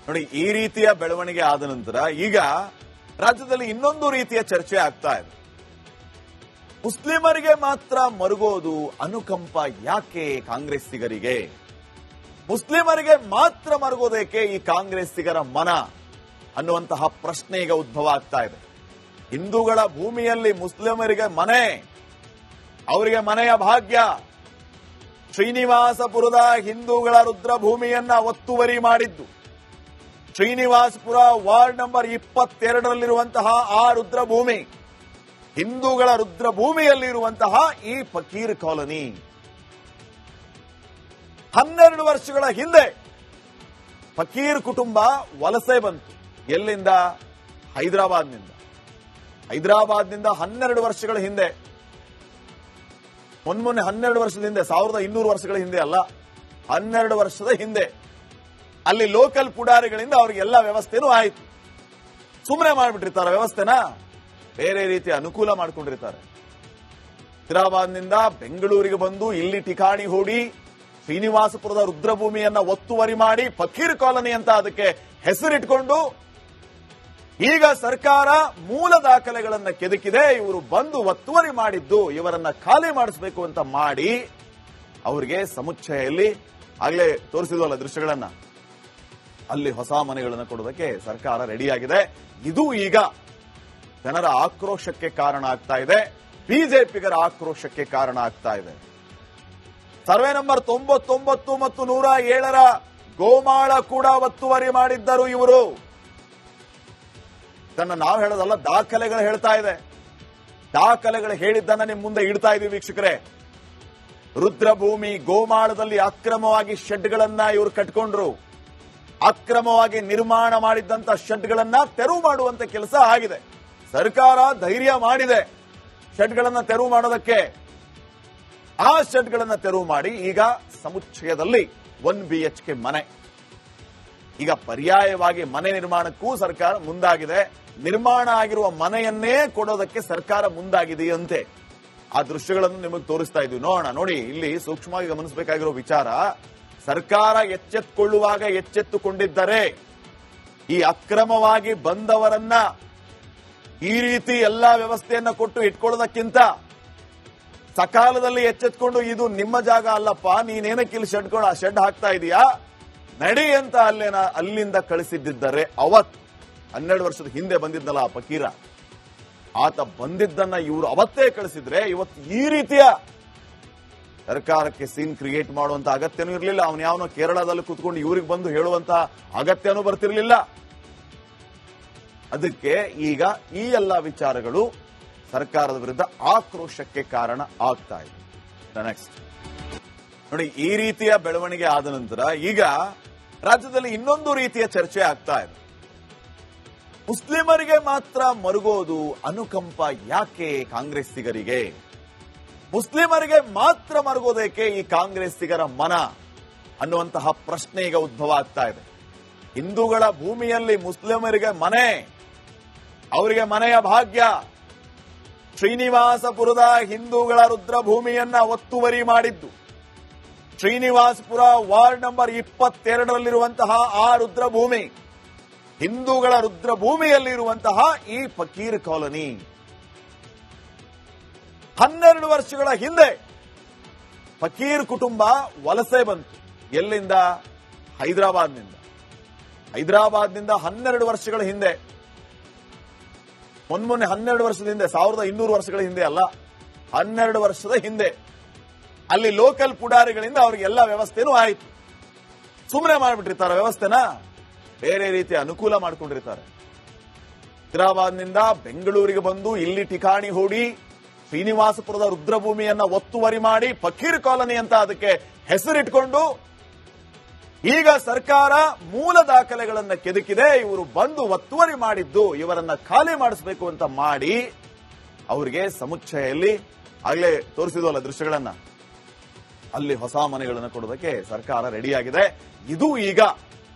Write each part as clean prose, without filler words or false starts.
ನೋಡಿ, ಈ ರೀತಿಯ ಬೆಳವಣಿಗೆ ಆದ ನಂತರ ಈಗ ರಾಜ್ಯದಲ್ಲಿ ಇನ್ನೊಂದು ರೀತಿಯ ಚರ್ಚೆ ಆಗ್ತಾ ಇದೆ. ಮುಸ್ಲಿಮರಿಗೆ ಮಾತ್ರ ಮರುಗೋದು ಅನುಕಂಪ ಯಾಕೆ ಕಾಂಗ್ರೆಸ್ಸಿಗರಿಗೆ? ಮುಸ್ಲಿಮರಿಗೆ ಮಾತ್ರ ಮರುಗೋದೇಕೆ ಈ ಕಾಂಗ್ರೆಸ್ಸಿಗರ ಮನ ಅನ್ನುವಂತಹ ಪ್ರಶ್ನೆ ಈಗ ಉದ್ಭವ ಆಗ್ತಾ ಇದೆ. ಹಿಂದೂಗಳ ಭೂಮಿಯಲ್ಲಿ ಮುಸ್ಲಿಮರಿಗೆ ಮನೆ, ಅವರಿಗೆ ಮನೆಯ ಭಾಗ್ಯ. ಶ್ರೀನಿವಾಸಪುರದ ಹಿಂದೂಗಳ ರುದ್ರಭೂಮಿಯನ್ನ ಒತ್ತುವರಿ ಮಾಡಿದ್ದು, ಶ್ರೀನಿವಾಸಪುರ ವಾರ್ಡ್ ನಂಬರ್ 22ರಲ್ಲಿರುವಂತಹ ಆ ರುದ್ರಭೂಮಿ, ಹಿಂದೂಗಳ ರುದ್ರಭೂಮಿಯಲ್ಲಿರುವಂತಹ ಈ ಫಕೀರ್ ಕಾಲೋನಿ 12 ವರ್ಷಗಳ ಹಿಂದೆ ಫಕೀರ್ ಕುಟುಂಬ ವಲಸೆ ಬಂತು. ಎಲ್ಲಿಂದ? ಹೈದರಾಬಾದ್ನಿಂದ 12 ವರ್ಷಗಳ ಹಿಂದೆ, ಮೊನ್ನೆ 12 ವರ್ಷದ ಹಿಂದೆ, 1200 ವರ್ಷಗಳ ಹಿಂದೆ ಅಲ್ಲ, 12 ವರ್ಷದ ಹಿಂದೆ ಅಲ್ಲಿ ಲೋಕಲ್ ಪುಡಾರಿಗಳಿಂದ ಅವರಿಗೆಲ್ಲ ವ್ಯವಸ್ಥೆನೂ ಆಯಿತು. ಸುಮ್ಮನೆ ಮಾಡಿಬಿಟ್ಟಿರ್ತಾರೆ ವ್ಯವಸ್ಥೆನ, ಬೇರೆ ರೀತಿಯ ಅನುಕೂಲ ಮಾಡಿಕೊಂಡಿರ್ತಾರೆ. ಹೈದರಾಬಾದ್ನಿಂದ ಬೆಂಗಳೂರಿಗೆ ಬಂದು ಇಲ್ಲಿ ಠಿಕಾಣಿ ಹೂಡಿ ಶ್ರೀನಿವಾಸಪುರದ ರುದ್ರಭೂಮಿಯನ್ನ ಒತ್ತುವರಿ ಮಾಡಿ ಫಕೀರ್ ಕಾಲೋನಿ ಅಂತ ಅದಕ್ಕೆ ಹೆಸರಿಟ್ಕೊಂಡು ಈಗ ಸರ್ಕಾರ ಮೂಲ ದಾಖಲೆಗಳನ್ನ ಕೆದಕಿದೆ. ಇವರು ಬಂದು ಒತ್ತುವರಿ ಮಾಡಿದ್ದು, ಇವರನ್ನ ಖಾಲಿ ಮಾಡಿಸಬೇಕು ಅಂತ ಮಾಡಿ ಅವರಿಗೆ ಸಮುಚ್ಚಯಲ್ಲಿ ಆಗ್ಲೇ ತೋರಿಸಿದ್ವಲ್ಲ ದೃಶ್ಯಗಳನ್ನ, ಅಲ್ಲಿ ಹೊಸ ಮನೆಗಳನ್ನು ಕೊಡೋದಕ್ಕೆ ಸರ್ಕಾರ ರೆಡಿಯಾಗಿದೆ. ಇದು ಈಗ ಜನರ ಆಕ್ರೋಶಕ್ಕೆ ಕಾರಣ ಆಗ್ತಾ ಇದೆ, ಬಿಜೆಪಿಗರ ಆಕ್ರೋಶಕ್ಕೆ ಕಾರಣ ಆಗ್ತಾ ಇದೆ. ಸರ್ವೆ ನಂಬರ್ 99 ಮತ್ತು 107ರ ಗೋಮಾಳ ಕೂಡ ಒತ್ತುವರಿ ಮಾಡಿದ್ದರು ಇವರು. ಇದನ್ನ ನಾವು ಹೇಳೋದಲ್ಲ, ದಾಖಲೆಗಳು ಹೇಳ್ತಾ ಇದೆ. ದಾಖಲೆಗಳು ಹೇಳಿದ್ದನ್ನ ನಿಮ್ ಮುಂದೆ ಇಡ್ತಾ ಇದೀವಿ ವೀಕ್ಷಕರೇ. ರುದ್ರಭೂಮಿ ಗೋಮಾಳದಲ್ಲಿ ಅಕ್ರಮವಾಗಿ ಶೆಡ್ಗಳನ್ನ ಇವರು ಕಟ್ಕೊಂಡ್ರು. ಅಕ್ರಮವಾಗಿ ನಿರ್ಮಾಣ ಮಾಡಿದ್ದಂತ ಶೆಡ್ಗಳನ್ನ ತೆರವು ಮಾಡುವಂತ ಕೆಲಸ ಆಗಿದೆ. ಸರ್ಕಾರ ಧೈರ್ಯ ಮಾಡಿದೆ ಶೆಡ್ಗಳನ್ನ ತೆರವು ಮಾಡೋದಕ್ಕೆ. ಆ ಶೆಡ್ಗಳನ್ನ ತೆರವು ಮಾಡಿ ಈಗ ಸಮುಚ್ಚಯದಲ್ಲಿ 1 BHK ಮನೆ, ಈಗ ಪರ್ಯಾಯವಾಗಿ ಮನೆ ನಿರ್ಮಾಣಕ್ಕೂ ಸರ್ಕಾರ ಮುಂದಾಗಿದೆ. ನಿರ್ಮಾಣ ಆಗಿರುವ ಮನೆಯನ್ನೇ ಕೊಡೋದಕ್ಕೆ ಸರ್ಕಾರ ಮುಂದಾಗಿದೆಯಂತೆ. ಆ ದೃಶ್ಯಗಳನ್ನು ನಿಮಗೆ ತೋರಿಸ್ತಾ ಇದ್ವಿ, ನೋಡೋಣ. ನೋಡಿ, ಇಲ್ಲಿ ಸೂಕ್ಷ್ಮವಾಗಿ ಗಮನಿಸಬೇಕಾಗಿರೋ ವಿಚಾರ, ಸರ್ಕಾರ ಎಚ್ಚೆತ್ತುಕೊಳ್ಳುವಾಗ ಎಚ್ಚೆತ್ತುಕೊಂಡಿದ್ದರೆ ಈ ಅಕ್ರಮವಾಗಿ ಬಂದವರನ್ನ ಈ ರೀತಿ ಎಲ್ಲಾ ವ್ಯವಸ್ಥೆಯನ್ನ ಕೊಟ್ಟು ಇಟ್ಕೊಳ್ಳೋದಕ್ಕಿಂತ ಸಕಾಲದಲ್ಲಿ ಎಚ್ಚೆತ್ಕೊಂಡು ಇದು ನಿಮ್ಮ ಜಾಗ ಅಲ್ಲಪ್ಪ, ನೀನೇನಕ್ಕೆ ಇಲ್ಲಿ ಶೆಡ್ ಹಾಕ್ತಾ ಇದೀಯಾ, ನಡಿ ಅಂತ ಅಲ್ಲಿಂದ ಕಳಿಸಿದ್ದರೆ ಅವತ್ 12 ವರ್ಷದ ಹಿಂದೆ ಬಂದಿದ್ನಲ್ಲ ಆ ಫಕೀರ, ಆತ ಬಂದಿದ್ದನ್ನ ಇವರು ಅವತ್ತೇ ಕಳಿಸಿದ್ರೆ ಇವತ್ತು ಈ ರೀತಿಯ ಸರ್ಕಾರಕ್ಕೆ ಸೀನ್ ಕ್ರಿಯೇಟ್ ಮಾಡುವಂತ ಅಗತ್ಯನೂ ಇರಲಿಲ್ಲ. ಅವನು ಯಾವನೋ ಕೇರಳದಲ್ಲಿ ಕೂತ್ಕೊಂಡು ಇವ್ರಿಗೆ ಬಂದು ಹೇಳುವಂತ ಅಗತ್ಯನೂ ಬರ್ತಿರ್ಲಿಲ್ಲ. ಅದಕ್ಕೆ ಈಗ ಈ ಎಲ್ಲ ವಿಚಾರಗಳು ಸರ್ಕಾರದ ವಿರುದ್ಧ ಆಕ್ರೋಶಕ್ಕೆ ಕಾರಣ ಆಗ್ತಾ ಇದೆ. ನೆಕ್ಸ್ಟ್ ನೋಡಿ, ಈ ರೀತಿಯ ಬೆಳವಣಿಗೆ ಆದ ನಂತರ ಈಗ ರಾಜ್ಯದಲ್ಲಿ ಇನ್ನೊಂದು ರೀತಿಯ ಚರ್ಚೆ ಆಗ್ತಾ ಇದೆ. ಮುಸ್ಲಿಮರಿಗೆ ಮಾತ್ರ ಮರುಗೋದು ಅನುಕಂಪ ಯಾಕೆ ಕಾಂಗ್ರೆಸ್ಸಿಗರಿಗೆ? ಮುಸ್ಲಿಮರಿಗೆ ಮಾತ್ರ ಮರುಗೋದೇಕೆ ಈ ಕಾಂಗ್ರೆಸ್ಸಿಗರ ಮನ ಅನ್ನುವಂತಹ ಪ್ರಶ್ನೆ ಈಗ ಉದ್ಭವ ಆಗ್ತಾ ಇದೆ. ಹಿಂದೂಗಳ ಭೂಮಿಯಲ್ಲಿ ಮುಸ್ಲಿಮರಿಗೆ ಮನೆ, ಅವರಿಗೆ ಮನೆಯ ಭಾಗ್ಯ. ಶ್ರೀನಿವಾಸಪುರದ ಹಿಂದೂಗಳ ರುದ್ರಭೂಮಿಯನ್ನ ಒತ್ತುವರಿ ಮಾಡಿದ್ದು, ಶ್ರೀನಿವಾಸಪುರ ವಾರ್ಡ್ ನಂಬರ್ 22ರಲ್ಲಿರುವಂತಹ ಆ ರುದ್ರಭೂಮಿ, ಹಿಂದೂಗಳ ರುದ್ರಭೂಮಿಯಲ್ಲಿರುವಂತಹ ಈ ಫಕೀರ್ ಕಾಲೋನಿ 12 ವರ್ಷಗಳ ಹಿಂದೆ ಫಕೀರ್ ಕುಟುಂಬ ವಲಸೆ ಬಂತು. ಎಲ್ಲಿಂದ? ಹೈದರಾಬಾದ್ನಿಂದ 12 ವರ್ಷಗಳ ಹಿಂದೆ, ಮೊನ್ನೆ 12 ವರ್ಷದ ಹಿಂದೆ, 1200 ವರ್ಷಗಳ ಹಿಂದೆ ಅಲ್ಲ, 12 ವರ್ಷದ ಹಿಂದೆ ಅಲ್ಲಿ ಲೋಕಲ್ ಪುಡಾರಿಗಳಿಂದ ಅವರಿಗೆಲ್ಲ ವ್ಯವಸ್ಥೆನೂ ಆಯಿತು. ಸುಮ್ಮನೆ ಮಾಡಿಬಿಟ್ಟಿರ್ತಾರೆ ವ್ಯವಸ್ಥೆನ, ಬೇರೆ ರೀತಿಯ ಅನುಕೂಲ ಮಾಡಿಕೊಂಡಿರ್ತಾರೆ. ಹೈದರಾಬಾದ್ನಿಂದ ಬೆಂಗಳೂರಿಗೆ ಬಂದು ಇಲ್ಲಿ ಠಿಕಾಣಿ ಹೂಡಿ ಶ್ರೀನಿವಾಸಪುರದ ರುದ್ರಭೂಮಿಯನ್ನ ಒತ್ತುವರಿ ಮಾಡಿ ಫಕೀರ್ ಕಾಲೋನಿ ಅಂತ ಅದಕ್ಕೆ ಹೆಸರಿಟ್ಕೊಂಡು ಈಗ ಸರ್ಕಾರ ಮೂಲ ದಾಖಲೆಗಳನ್ನ ಕೆದಕಿದೆ. ಇವರು ಬಂದು ಒತ್ತುವರಿ ಮಾಡಿದ್ದು, ಇವರನ್ನ ಖಾಲಿ ಮಾಡಿಸಬೇಕು ಅಂತ ಮಾಡಿ ಅವರಿಗೆ ಸಮುಚ್ಚಯಲ್ಲಿ ಆಗ್ಲೇ ತೋರಿಸಿದ್ವಲ್ಲ ದೃಶ್ಯಗಳನ್ನ, ಅಲ್ಲಿ ಹೊಸ ಮನೆಗಳನ್ನು ಕೊಡೋದಕ್ಕೆ ಸರ್ಕಾರ ರೆಡಿಯಾಗಿದೆ. ಇದು ಈಗ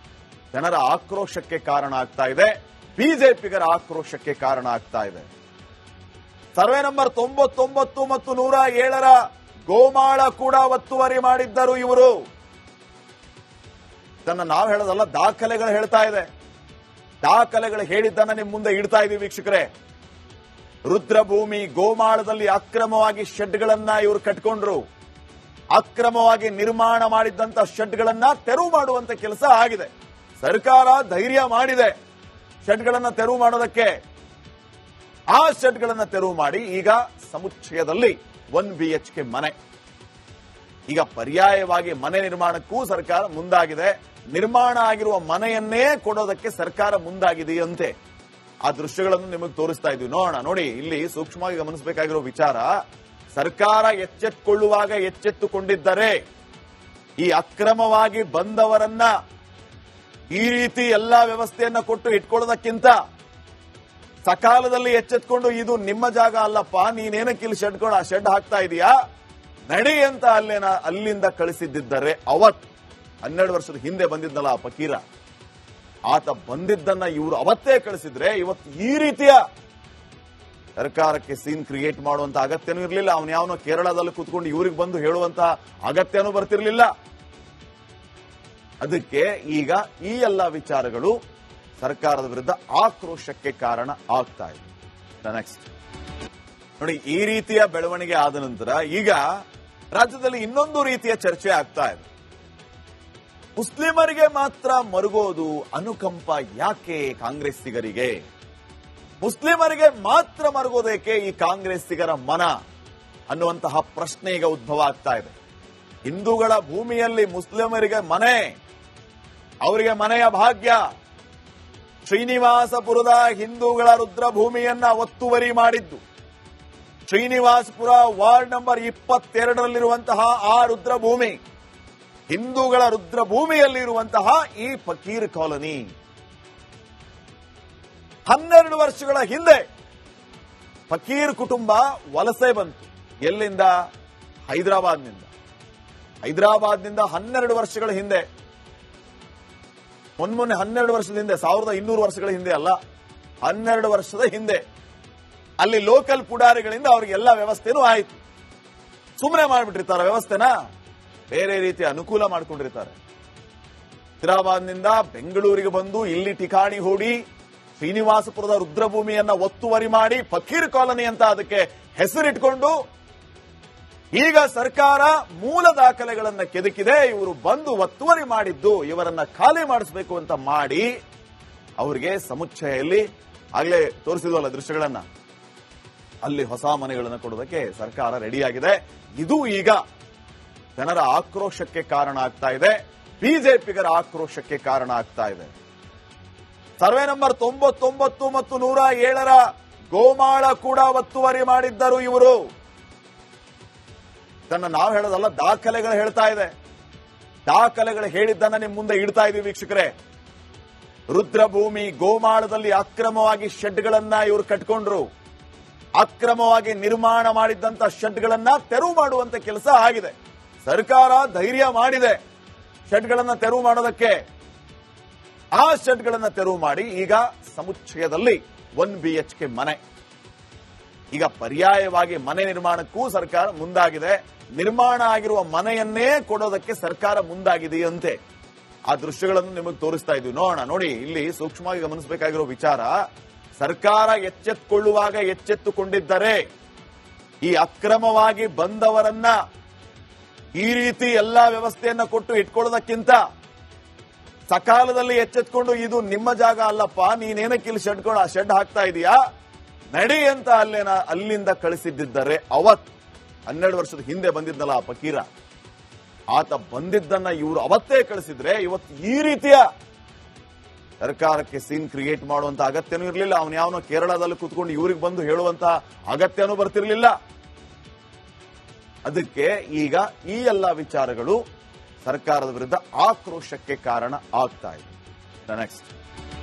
ಜನರ ಆಕ್ರೋಶಕ್ಕೆ ಕಾರಣ ಆಗ್ತಾ ಇದೆ, ಬಿಜೆಪಿಗರ ಆಕ್ರೋಶಕ್ಕೆ ಕಾರಣ ಆಗ್ತಾ ಇದೆ. ಸರ್ವೆ ನಂಬರ್ 99 ಮತ್ತು 107ರ ಗೋಮಾಳ ಕೂಡ ಒತ್ತುವರಿ ಮಾಡಿದ್ದರು ಇವರು. ಇದನ್ನ ನಾವು ಹೇಳೋದಲ್ಲ, ದಾಖಲೆಗಳು ಹೇಳ್ತಾ ಇದೆ. ದಾಖಲೆಗಳು ಹೇಳಿದ್ದನ್ನ ನಿಮ್ ಮುಂದೆ ಇಡ್ತಾ ಇದೀವಿ ವೀಕ್ಷಕರೇ. ರುದ್ರಭೂಮಿ ಗೋಮಾಳದಲ್ಲಿ ಅಕ್ರಮವಾಗಿ ಶೆಡ್ಗಳನ್ನ ಇವರು ಕಟ್ಕೊಂಡ್ರು. ಅಕ್ರಮವಾಗಿ ನಿರ್ಮಾಣ ಮಾಡಿದ್ದಂತ ಶೆಡ್ಗಳನ್ನ ತೆರವು ಮಾಡುವಂತ ಕೆಲಸ ಆಗಿದೆ. ಸರ್ಕಾರ ಧೈರ್ಯ ಮಾಡಿದೆ ಶೆಡ್ಗಳನ್ನ ತೆರವು ಮಾಡೋದಕ್ಕೆ. ಆ ಶೆಡ್ಗಳನ್ನ ತೆರವು ಮಾಡಿ ಈಗ ಸಮುಚ್ಚಯದಲ್ಲಿ 1 BHK ಮನೆ. ಈಗ ಪರ್ಯಾಯವಾಗಿ ಮನೆ ನಿರ್ಮಾಣಕ್ಕೂ ಸರ್ಕಾರ ಮುಂದಾಗಿದೆ. ನಿರ್ಮಾಣ ಆಗಿರುವ ಮನೆಯನ್ನೇ ಕೊಡೋದಕ್ಕೆ ಸರ್ಕಾರ ಮುಂದಾಗಿದೆಯಂತೆ. ಆ ದೃಶ್ಯಗಳನ್ನು ನಿಮಗೆ ತೋರಿಸ್ತಾ ಇದ್ವಿ, ನೋಡೋಣ. ನೋಡಿ, ಇಲ್ಲಿ ಸೂಕ್ಷ್ಮವಾಗಿ ಗಮನಿಸಬೇಕಾಗಿರೋ ವಿಚಾರ, ಸರ್ಕಾರ ಎಚ್ಚೆತ್ತುಕೊಳ್ಳುವಾಗ ಎಚ್ಚೆತ್ತುಕೊಂಡಿದ್ದರೆ ಈ ಅಕ್ರಮವಾಗಿ ಬಂದವರನ್ನ ಈ ರೀತಿ ಎಲ್ಲಾ ವ್ಯವಸ್ಥೆಯನ್ನ ಕೊಟ್ಟು ಇಟ್ಕೊಳ್ಳೋದಕ್ಕಿಂತ ಸಕಾಲದಲ್ಲಿ ಎಚ್ಚೆತ್ಕೊಂಡು ಇದು ನಿಮ್ಮ ಜಾಗ ಅಲ್ಲಪ್ಪ, ನೀನೇನಕ್ಕೆ ಇಲ್ಲಿ ಶೆಡ್ ಹಾಕ್ತಾ ಇದೀಯಾ, ನಡಿ ಅಂತ ಅಲ್ಲಿಂದ ಕಳಿಸಿದ್ದರೆ, ಅವತ್ 12 ವರ್ಷದ ಹಿಂದೆ ಬಂದಿದ್ನಲ್ಲ ಆ ಫಕೀರ, ಆತ ಬಂದಿದ್ದನ್ನ ಇವರು ಅವತ್ತೇ ಕಳಿಸಿದ್ರೆ ಇವತ್ತು ಈ ರೀತಿಯ ಸರ್ಕಾರಕ್ಕೆ ಸೀನ್ ಕ್ರಿಯೇಟ್ ಮಾಡುವಂತ ಅಗತ್ಯನೂ ಇರಲಿಲ್ಲ. ಅವನು ಯಾವನೋ ಕೇರಳದಲ್ಲಿ ಕೂತ್ಕೊಂಡು ಇವ್ರಿಗೆ ಬಂದು ಹೇಳುವಂತ ಅಗತ್ಯನೂ ಬರ್ತಿರ್ಲಿಲ್ಲ. ಅದಕ್ಕೆ ಈಗ ಈ ಎಲ್ಲ ವಿಚಾರಗಳು ಸರ್ಕಾರದ ವಿರುದ್ಧ ಆಕ್ರೋಶಕ್ಕೆ ಕಾರಣ ಆಗ್ತಾ ಇದೆ. ನೆಕ್ಸ್ಟ್ ನೋಡಿ, ಈ ರೀತಿಯ ಬೆಳವಣಿಗೆ ಆದ ನಂತರ ಈಗ ರಾಜ್ಯದಲ್ಲಿ ಇನ್ನೊಂದು ರೀತಿಯ ಚರ್ಚೆ ಆಗ್ತಾ ಇದೆ. ಮುಸ್ಲಿಮರಿಗೆ ಮಾತ್ರ ಮರುಗೋದು ಅನುಕಂಪ ಯಾಕೆ ಕಾಂಗ್ರೆಸ್ಸಿಗರಿಗೆ? ಮುಸ್ಲಿಮರಿಗೆ ಮಾತ್ರ ಮರುಗೋದೇಕೆ ಈ ಕಾಂಗ್ರೆಸ್ಸಿಗರ ಮನ ಅನ್ನುವಂತಹ ಪ್ರಶ್ನೆ ಈಗ ಉದ್ಭವ ಆಗ್ತಾ ಇದೆ. ಹಿಂದೂಗಳ ಭೂಮಿಯಲ್ಲಿ ಮುಸ್ಲಿಮರಿಗೆ ಮನೆ, ಅವರಿಗೆ ಮನೆಯ ಭಾಗ್ಯ. ಶ್ರೀನಿವಾಸಪುರದ ಹಿಂದೂಗಳ ರುದ್ರಭೂಮಿಯನ್ನ ಒತ್ತುವರಿ ಮಾಡಿದ್ದು, ಶ್ರೀನಿವಾಸಪುರ ವಾರ್ಡ್ ನಂಬರ್ 22ರಲ್ಲಿರುವಂತಹ ಆ ರುದ್ರಭೂಮಿ, ಹಿಂದೂಗಳ ರುದ್ರಭೂಮಿಯಲ್ಲಿರುವಂತಹ ಈ ಫಕೀರ್ ಕಾಲೋನಿ 12 ವರ್ಷಗಳ ಹಿಂದೆ ಫಕೀರ್ ಕುಟುಂಬ ವಲಸೆ ಬಂತು. ಎಲ್ಲಿಂದ? ಹೈದರಾಬಾದ್ನಿಂದ 12 ವರ್ಷಗಳ ಹಿಂದೆ, ಮೊನ್ನೆ 12 ವರ್ಷದ ಹಿಂದೆ, 1200 ವರ್ಷಗಳ ಹಿಂದೆ ಅಲ್ಲ, 12 ವರ್ಷದ ಹಿಂದೆ ಅಲ್ಲಿ ಲೋಕಲ್ ಪುಡಾರಿಗಳಿಂದ ಅವರಿಗೆಲ್ಲ ವ್ಯವಸ್ಥೆನೂ ಆಯಿತು. ಸುಮ್ಮನೆ ಮಾಡಿಬಿಟ್ಟಿರ್ತಾರೆ ವ್ಯವಸ್ಥೆನ, ಬೇರೆ ರೀತಿಯ ಅನುಕೂಲ ಮಾಡಿಕೊಂಡಿರ್ತಾರೆ. ಹೈದರಾಬಾದ್ನಿಂದ ಬೆಂಗಳೂರಿಗೆ ಬಂದು ಇಲ್ಲಿ ಠಿಕಾಣಿ ಹೂಡಿ ಶ್ರೀನಿವಾಸಪುರದ ರುದ್ರಭೂಮಿಯನ್ನ ಒತ್ತುವರಿ ಮಾಡಿ ಫಕೀರ್ ಕಾಲೋನಿ ಅಂತ ಅದಕ್ಕೆ ಹೆಸರಿಟ್ಕೊಂಡು ಈಗ ಸರ್ಕಾರ ಮೂಲ ದಾಖಲೆಗಳನ್ನ ಕೆದಕಿದೆ. ಇವರು ಬಂದು ಒತ್ತುವರಿ ಮಾಡಿದ್ದು, ಇವರನ್ನ ಖಾಲಿ ಮಾಡಿಸಬೇಕು ಅಂತ ಮಾಡಿ ಅವರಿಗೆ ಸಮುಚ್ಚಯಲ್ಲಿ ಆಗ್ಲೇ ತೋರಿಸಿದ್ವಲ್ಲ ದೃಶ್ಯಗಳನ್ನ, ಅಲ್ಲಿ ಹೊಸ ಮನೆಗಳನ್ನು ಕೊಡೋದಕ್ಕೆ ಸರ್ಕಾರ ರೆಡಿಯಾಗಿದೆ. ಇದು ಈಗ ಜನರ ಆಕ್ರೋಶಕ್ಕೆ ಕಾರಣ ಆಗ್ತಾ ಇದೆ, ಬಿಜೆಪಿಗರ ಆಕ್ರೋಶಕ್ಕೆ ಕಾರಣ ಆಗ್ತಾ ಇದೆ. ಸರ್ವೆ ನಂಬರ್ 99 ಮತ್ತು 107ರ ಗೋಮಾಳ ಕೂಡ ಒತ್ತುವರಿ ಮಾಡಿದ್ದರು ಇವರು. ಇದನ್ನ ನಾವು ಹೇಳೋದಲ್ಲ, ದಾಖಲೆಗಳು ಹೇಳ್ತಾ ಇದೆ. ದಾಖಲೆಗಳು ಹೇಳಿದ್ದನ್ನ ನಿಮ್ ಮುಂದೆ ಇಡ್ತಾ ಇದೀವಿ ವೀಕ್ಷಕರೇ. ರುದ್ರಭೂಮಿ ಗೋಮಾಳದಲ್ಲಿ ಅಕ್ರಮವಾಗಿ ಶೆಡ್ಗಳನ್ನ ಇವರು ಕಟ್ಕೊಂಡ್ರು. ಅಕ್ರಮವಾಗಿ ನಿರ್ಮಾಣ ಮಾಡಿದ್ದಂತ ಶೆಡ್ಗಳನ್ನ ತೆರವು ಮಾಡುವಂತ ಕೆಲಸ ಆಗಿದೆ. ಸರ್ಕಾರ ಧೈರ್ಯ ಮಾಡಿದೆ ಶೆಡ್ಗಳನ್ನ ತೆರವು ಮಾಡೋದಕ್ಕೆ. ಆ ಶೆಡ್ಗಳನ್ನ ತೆರವು ಮಾಡಿ ಈಗ ಸಮುಚ್ಚಯದಲ್ಲಿ 1 BHK ಮನೆ. ಈಗ ಪರ್ಯಾಯವಾಗಿ ಮನೆ ನಿರ್ಮಾಣಕ್ಕೂ ಸರ್ಕಾರ ಮುಂದಾಗಿದೆ. ನಿರ್ಮಾಣ ಆಗಿರುವ ಮನೆಯನ್ನೇ ಕೊಡೋದಕ್ಕೆ ಸರ್ಕಾರ ಮುಂದಾಗಿದೆಯಂತೆ. ಆ ದೃಶ್ಯಗಳನ್ನು ನಿಮಗೆ ತೋರಿಸ್ತಾ ಇದ್ವಿ, ನೋಡೋಣ. ನೋಡಿ, ಇಲ್ಲಿ ಸೂಕ್ಷ್ಮವಾಗಿ ಗಮನಿಸಬೇಕಾಗಿರೋ ವಿಚಾರ, ಸರ್ಕಾರ ಎಚ್ಚೆತ್ತುಕೊಳ್ಳುವಾಗ ಎಚ್ಚೆತ್ತುಕೊಂಡಿದ್ದರೆ ಈ ಅಕ್ರಮವಾಗಿ ಬಂದವರನ್ನ ಈ ರೀತಿ ಎಲ್ಲಾ ವ್ಯವಸ್ಥೆಯನ್ನ ಕೊಟ್ಟು ಇಟ್ಕೊಳ್ಳೋದಕ್ಕಿಂತ ಸಕಾಲದಲ್ಲಿ ಎಚ್ಚೆತ್ಕೊಂಡು ಇದು ನಿಮ್ಮ ಜಾಗ ಅಲ್ಲಪ್ಪ, ನೀನೇನಕ್ಕೆ ಇಲ್ಲಿ ಶೆಡ್ ಹಾಕ್ತಾ ಇದೀಯಾ, ನಡಿ ಅಂತ ಅಲ್ಲಿಂದ ಕಳಿಸಿದ್ದರೆ, ಅವತ್ 12 ವರ್ಷದ ಹಿಂದೆ ಬಂದಿದ್ನಲ್ಲ ಆ ಫಕೀರ, ಆತ ಬಂದಿದ್ದನ್ನ ಇವರು ಅವತ್ತೇ ಕಳಿಸಿದ್ರೆ ಇವತ್ತು ಈ ರೀತಿಯ ಸರ್ಕಾರಕ್ಕೆ ಸೀನ್ ಕ್ರಿಯೇಟ್ ಮಾಡುವಂತ ಅಗತ್ಯನೂ ಇರಲಿಲ್ಲ. ಅವನು ಯಾವನೋ ಕೇರಳದಲ್ಲಿ ಕೂತ್ಕೊಂಡು ಇವ್ರಿಗೆ ಬಂದು ಹೇಳುವಂತ ಅಗತ್ಯನೂ ಬರ್ತಿರ್ಲಿಲ್ಲ. ಅದಕ್ಕೆ ಈಗ ಈ ಎಲ್ಲ ವಿಚಾರಗಳು ಸರ್ಕಾರದ ವಿರುದ್ಧ ಆಕ್ರೋಶಕ್ಕೆ ಕಾರಣ ಆಗ್ತಾ ಇದೆ. ನೆಕ್ಸ್ಟ್